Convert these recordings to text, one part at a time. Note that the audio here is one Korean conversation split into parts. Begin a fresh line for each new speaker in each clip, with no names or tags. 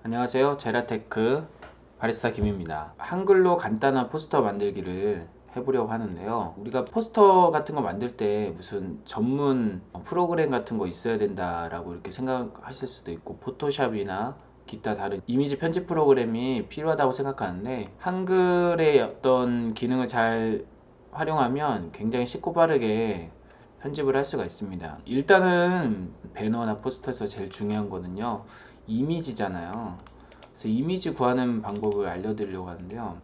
안녕하세요. 제라테크 바리스타 김입니다. 한글로 간단한 포스터 만들기를 해보려고 하는데요. 우리가 포스터 같은 거 만들 때 무슨 전문 프로그램 같은 거 있어야 된다라고 이렇게 생각하실 수도 있고, 포토샵이나 기타 다른 이미지 편집 프로그램이 필요하다고 생각하는데, 한글의 어떤 기능을 잘 활용하면 굉장히 쉽고 빠르게 편집을 할 수가 있습니다. 일단은 배너나 포스터에서 제일 중요한 거는요, 이미지잖아요. 그래서 이미지 구하는 방법을 알려드리려고 하는데요.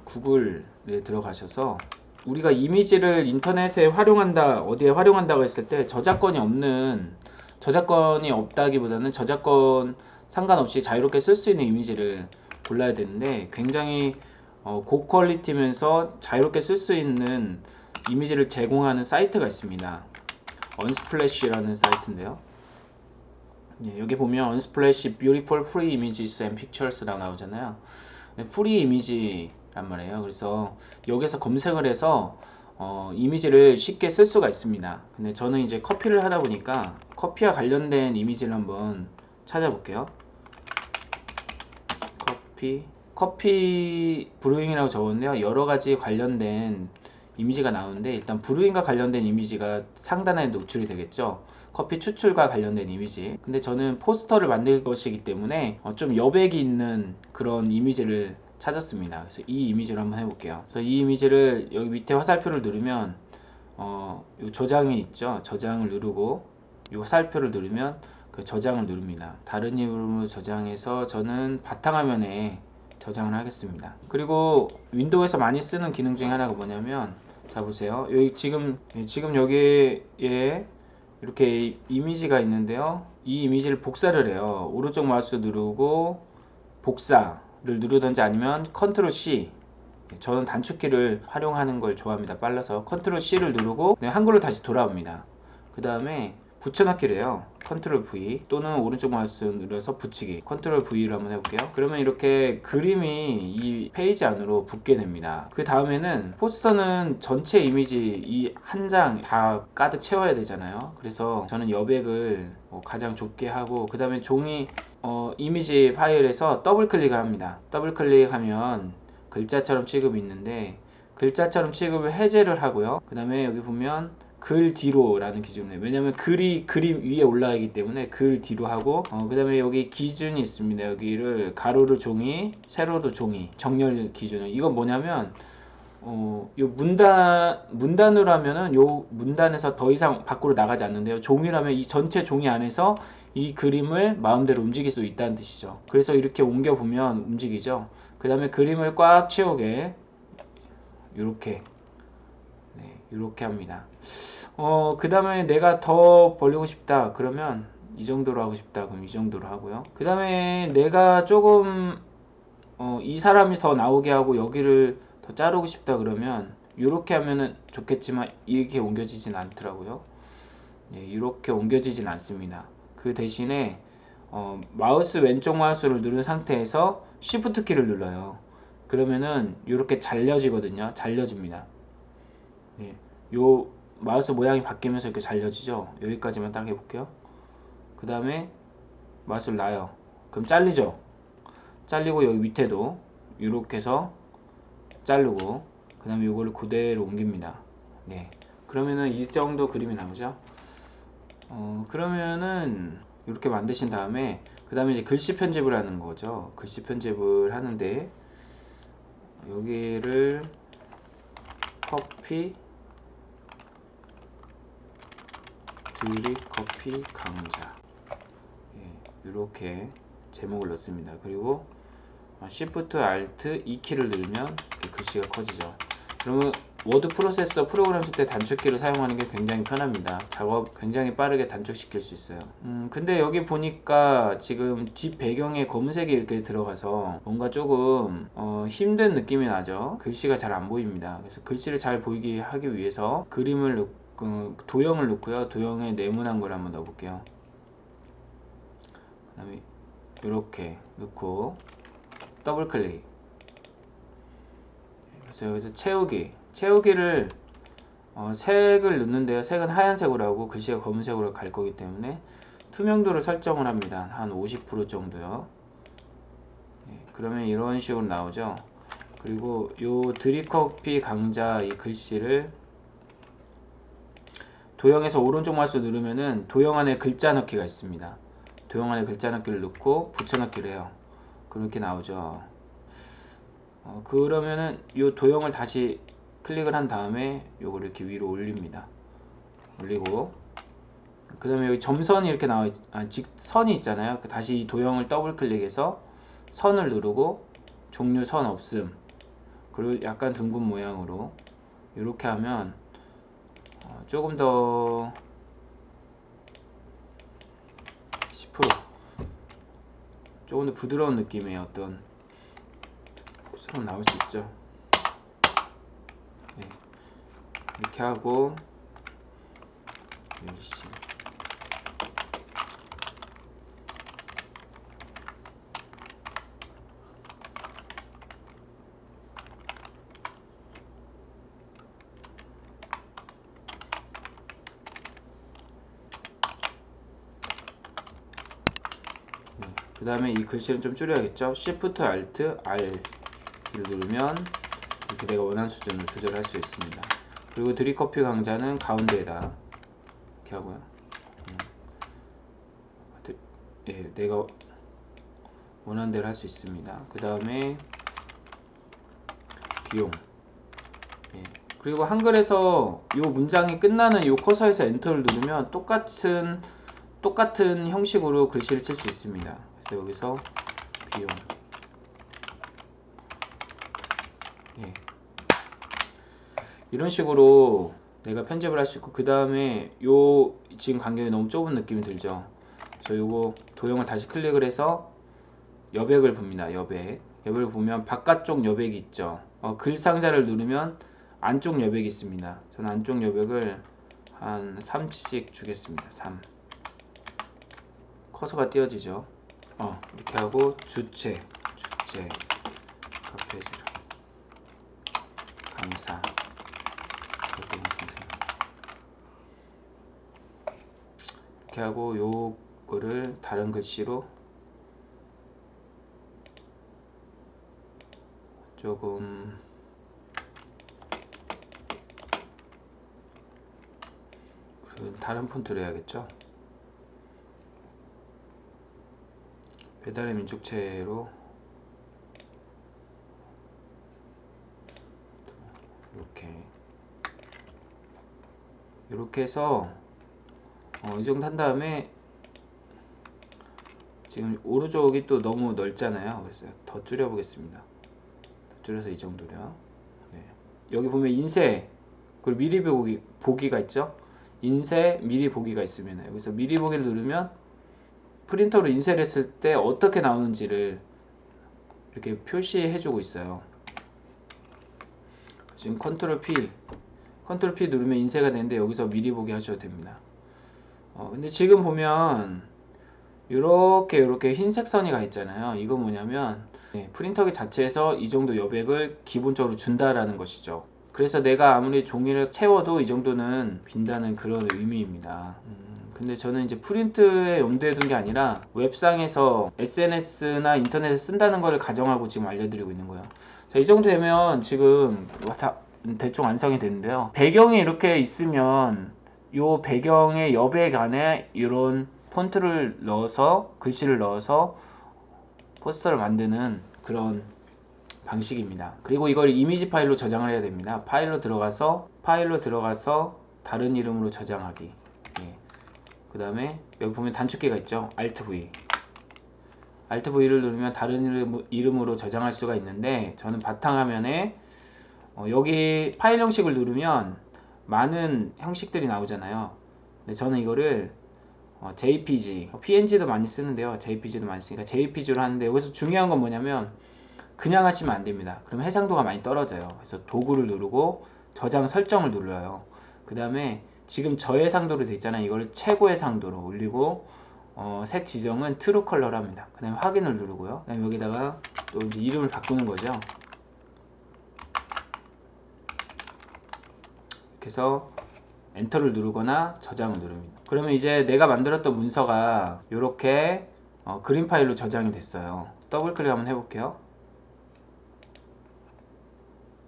구글에 들어가셔서 우리가 이미지를 인터넷에 활용한다, 어디에 활용한다고 했을 때 저작권이 없다기보다는 저작권 상관없이 자유롭게 쓸 수 있는 이미지를 골라야 되는데, 굉장히 고퀄리티면서 자유롭게 쓸 수 있는 이미지를 제공하는 사이트가 있습니다. 언스플래시라는 사이트인데요. 여기 보면 Unsplash Beautiful Free Images and Pictures라고 나오잖아요. 프리 이미지란 말이에요. 그래서 여기서 검색을 해서 이미지를 쉽게 쓸 수가 있습니다. 근데 저는 이제 커피를 하다 보니까 커피와 관련된 이미지를 한번 찾아볼게요. 커피 브루잉이라고 적었는데요. 여러 가지 관련된 이미지가 나오는데, 일단 브루잉과 관련된 이미지가 상단에 노출이 되겠죠. 커피 추출과 관련된 이미지. 근데 저는 포스터를 만들 것이기 때문에 좀 여백이 있는 그런 이미지를 찾았습니다. 그래서 이 이미지를 한번 해볼게요. 그래서 이 이미지를 여기 밑에 화살표를 누르면 요 저장이 있죠. 저장을 누르고 요 화살표를 누르면 그 저장을 누릅니다. 다른 이름으로 저장해서 저는 바탕화면에 저장을 하겠습니다. 그리고 윈도우에서 많이 쓰는 기능 중에 하나가 뭐냐면, 자 보세요. 여기 지금 여기에 이렇게 이미지가 있는데요. 이 이미지를 복사를 해요. 오른쪽 마우스 누르고 복사를 누르든지 아니면 컨트롤 C, 저는 단축키를 활용하는 걸 좋아합니다. 빨라서 컨트롤 C를 누르고 한글로 다시 돌아옵니다. 그 다음에 붙여넣기를 해요. 컨트롤 V 또는 오른쪽 마우스 눌러서 붙이기, 컨트롤 V를 한번 해볼게요. 그러면 이렇게 그림이 이 페이지 안으로 붙게 됩니다. 그 다음에는 포스터는 전체 이미지 이 한 장 다 가득 채워야 되잖아요. 그래서 저는 여백을 가장 좁게 하고, 그 다음에 종이 이미지 파일에서 더블 클릭을 합니다. 더블 클릭하면 글자처럼 취급이 있는데, 글자처럼 취급을 해제를 하고요. 그 다음에 여기 보면 글 뒤로 라는 기준이에요. 왜냐면 글이 그림 위에 올라가기 때문에 글 뒤로 하고, 그 다음에 여기 기준이 있습니다. 여기를 가로로 종이, 세로로 종이, 정렬 기준은, 이건 뭐냐면 요 문단으로 하면은 요 문단에서 더 이상 밖으로 나가지 않는데요. 종이라면 이 전체 종이 안에서 이 그림을 마음대로 움직일 수 있다는 뜻이죠. 그래서 이렇게 옮겨 보면 움직이죠. 그 다음에 그림을 꽉 채우게 이렇게, 네, 이렇게 합니다. 그 다음에 내가 더 벌리고 싶다 그러면 이 정도로 하고 싶다 그럼 이 정도로 하고요. 그 다음에 내가 조금 이 사람이 더 나오게 하고 여기를 더 자르고 싶다 그러면 이렇게 하면은 좋겠지만 이렇게 옮겨지진 않더라고요. 예, 이렇게 옮겨지진 않습니다. 그 대신에 마우스 왼쪽 마우스를 누른 상태에서 Shift 키를 눌러요. 그러면은 이렇게 잘려지거든요. 잘려집니다. 예, 요 마우스 모양이 바뀌면서 이렇게 잘려지죠. 여기까지만 딱 해볼게요. 그 다음에 마우스를 놔요. 그럼 잘리죠. 잘리고 여기 밑에도 이렇게 해서 자르고, 그 다음에 이거를 그대로 옮깁니다. 네, 그러면은 이 정도 그림이 나오죠. 그러면은 이렇게 만드신 다음에 그 다음에 이제 글씨 편집을 하는 거죠. 글씨 편집을 하는데, 여기를 커피 드립 커피 강좌, 예, 이렇게 제목을 넣습니다. 그리고 Shift Alt E 키를 누르면 글씨가 커지죠. 그러면 워드 프로세서 프로그램 쓸 때 단축키를 사용하는 게 굉장히 편합니다. 작업 굉장히 빠르게 단축시킬 수 있어요. 근데 여기 보니까 지금 뒷 배경에 검은색이 이렇게 들어가서 뭔가 조금 힘든 느낌이 나죠. 글씨가 잘 안 보입니다. 그래서 글씨를 잘 보이게 하기 위해서 그림을 도형을 넣고요. 도형에 네모난 걸 한번 넣어볼게요. 그 다음에 이렇게 넣고 더블 클릭. 그래서 여기서 채우기를 색을 넣는데요. 색은 하얀색으로 하고 글씨가 검은색으로 갈 거기 때문에 투명도를 설정을 합니다. 한 50% 정도요. 그러면 이런 식으로 나오죠. 그리고 요 드립커피 강자 이 글씨를 도형에서 오른쪽 마우스 누르면은 도형 안에 글자 넣기가 있습니다. 도형 안에 글자 넣기를 넣고 붙여넣기를 해요. 그렇게 나오죠. 그러면은 요 도형을 다시 클릭을 한 다음에 요거를 이렇게 위로 올립니다. 올리고 그 다음에 여기 점선이 이렇게 나와 직선이 있잖아요. 다시 이 도형을 더블 클릭해서 선을 누르고 종류 선 없음, 그리고 약간 둥근 모양으로 이렇게 하면 조금 더 10% 조금 더 부드러운 느낌의 어떤 선 나올 수 있죠. 네. 이렇게 하고 열심 그 다음에 이 글씨는 좀 줄여야겠죠. Shift Alt R을 누르면 이렇게 내가 원하는 수준으로 조절할 수 있습니다. 그리고 드립커피 강좌는 가운데에다 이렇게 하고요. 내가 원하는 대로 할 수 있습니다. 그 다음에 비용. 그리고 한글에서 이 문장이 끝나는 이 커서에서 엔터를 누르면 똑같은 형식으로 글씨를 칠 수 있습니다. 그래서 여기서 비용. 이런 식으로 내가 편집을 할 수 있고, 그 다음에 요 지금 간격이 너무 좁은 느낌이 들죠. 그래서 요거 도형을 다시 클릭을 해서 여백을 봅니다. 여백을 보면 바깥쪽 여백이 있죠. 글 상자를 누르면 안쪽 여백이 있습니다. 저는 안쪽 여백을 한 3씩 주겠습니다. 3. 커서가 띄어지죠. 이렇게 하고 주체 카페지라 감사 이렇게 하고 요거를 다른 글씨로 조금 다른 폰트로 해야겠죠. 배달의 민족체로 이렇게 해서 이 정도 한 다음에 지금 오른쪽이 또 너무 넓잖아요. 그래서 더 줄여 보겠습니다. 더 줄여서 이 정도요. 여기 보면 인쇄 그리고 미리 보기가 있죠. 인쇄 미리 보기가 있으면 여기서 미리 보기를 누르면 프린터로 인쇄를 했을 때 어떻게 나오는지를 이렇게 표시해 주고 있어요. 지금 컨트롤 P 누르면 인쇄가 되는데 여기서 미리 보기 하셔도 됩니다. 근데 지금 보면 이렇게 흰색 선이 가 있잖아요. 이건 뭐냐면 프린터기 자체에서 이 정도 여백을 기본적으로 준다라는 것이죠. 그래서 내가 아무리 종이를 채워도 이 정도는 빈다는 그런 의미입니다. 근데 저는 이제 프린트에 염두에 둔 게 아니라 웹상에서 SNS나 인터넷에 쓴다는 걸 가정하고 지금 알려드리고 있는 거예요. 자, 이 정도 되면 지금 다 대충 완성이 되는데요. 배경이 이렇게 있으면 이 배경의 여백 안에 이런 폰트를 넣어서 글씨를 넣어서 포스터를 만드는 그런 방식입니다. 그리고 이걸 이미지 파일로 저장을 해야 됩니다. 파일로 들어가서 다른 이름으로 저장하기. 그 다음에 여기 보면 단축키가 있죠. Alt V를 누르면 다른 이름으로 저장할 수가 있는데, 저는 바탕화면에 여기 파일 형식을 누르면 많은 형식들이 나오잖아요. 근데 저는 이거를 JPG, PNG도 많이 쓰는데요. JPG도 많이 쓰니까 JPG로 하는데, 여기서 중요한 건 뭐냐면 그냥 하시면 안 됩니다. 그럼 해상도가 많이 떨어져요. 그래서 도구를 누르고 저장 설정을 눌러요. 그 다음에 지금 저해상도로 되어 있잖아요. 이걸 최고 해상도로 올리고 색 지정은 트루 컬러로 합니다. 그 다음에 확인을 누르고요. 그 다음에 여기다가 또 이제 이름을 바꾸는 거죠. 이렇게 해서 엔터를 누르거나 저장을 누릅니다. 그러면 이제 내가 만들었던 문서가 이렇게 그림 파일로 저장이 됐어요. 더블 클릭 한번 해볼게요.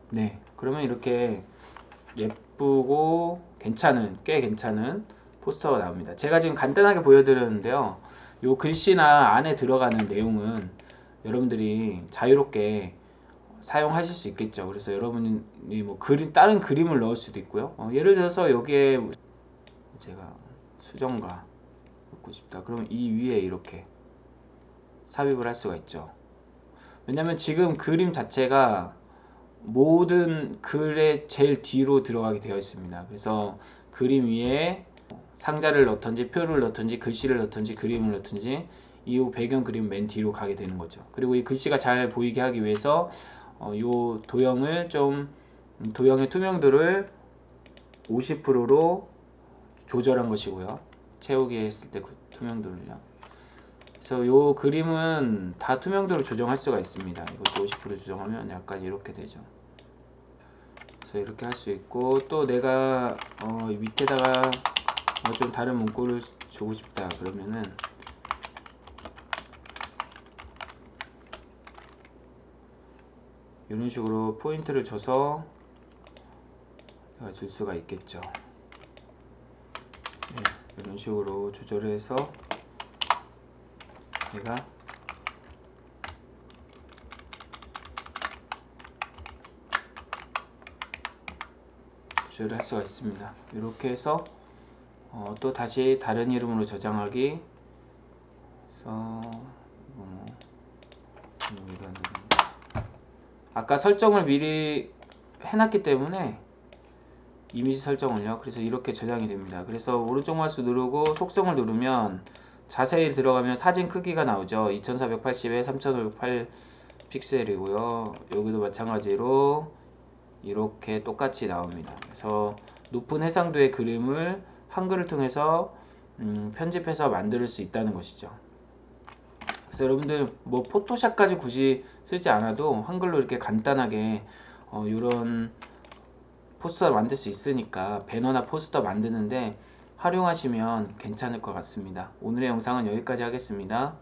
네, 그러면 이렇게 예쁘고 꽤 괜찮은 포스터가 나옵니다. 제가 지금 간단하게 보여드렸는데요. 요 글씨나 안에 들어가는 내용은 여러분들이 자유롭게 사용하실 수 있겠죠. 그래서 여러분이 뭐 다른 그림을 넣을 수도 있고요. 예를 들어서 여기에 제가 수정가 넣고 싶다. 그러면 이 위에 이렇게 삽입을 할 수가 있죠. 왜냐면 지금 그림 자체가 모든 글의 제일 뒤로 들어가게 되어 있습니다. 그래서 그림 위에 상자를 넣던지 표를 넣던지 글씨를 넣던지 그림을 넣던지 이 배경 그림 맨 뒤로 가게 되는 거죠. 그리고 이 글씨가 잘 보이게 하기 위해서 요 도형의 투명도를 50%로 조절한 것이고요. 채우기 했을 때 그 투명도를요. 그래서 요 그림은 다 투명도를 조정할 수가 있습니다. 이것도 50% 조정하면 약간 이렇게 되죠. 그래서 이렇게 할 수 있고, 또 내가 밑에다가 좀 다른 문구를 주고 싶다 그러면은 이런 식으로 포인트를 줘서 내가 줄 수가 있겠죠. 네, 이런 식으로 조절해서 내가 조절을 할 수가 있습니다. 이렇게 해서 또 다시 다른 이름으로 저장하기. 그래서 이런 아까 설정을 미리 해놨기 때문에 이미지 설정을요. 그래서 이렇게 저장이 됩니다. 그래서 오른쪽 마우스 누르고 속성을 누르면 자세히 들어가면 사진 크기가 나오죠. 2480에 3508 픽셀이고요. 여기도 마찬가지로 이렇게 똑같이 나옵니다. 그래서 높은 해상도의 그림을 한글을 통해서 편집해서 만들 수 있다는 것이죠. 그래서 여러분들 뭐 포토샵까지 굳이 쓰지 않아도 한글로 이렇게 간단하게 이런 포스터 만들 수 있으니까 배너나 포스터 만드는데 활용하시면 괜찮을 것 같습니다. 오늘의 영상은 여기까지 하겠습니다.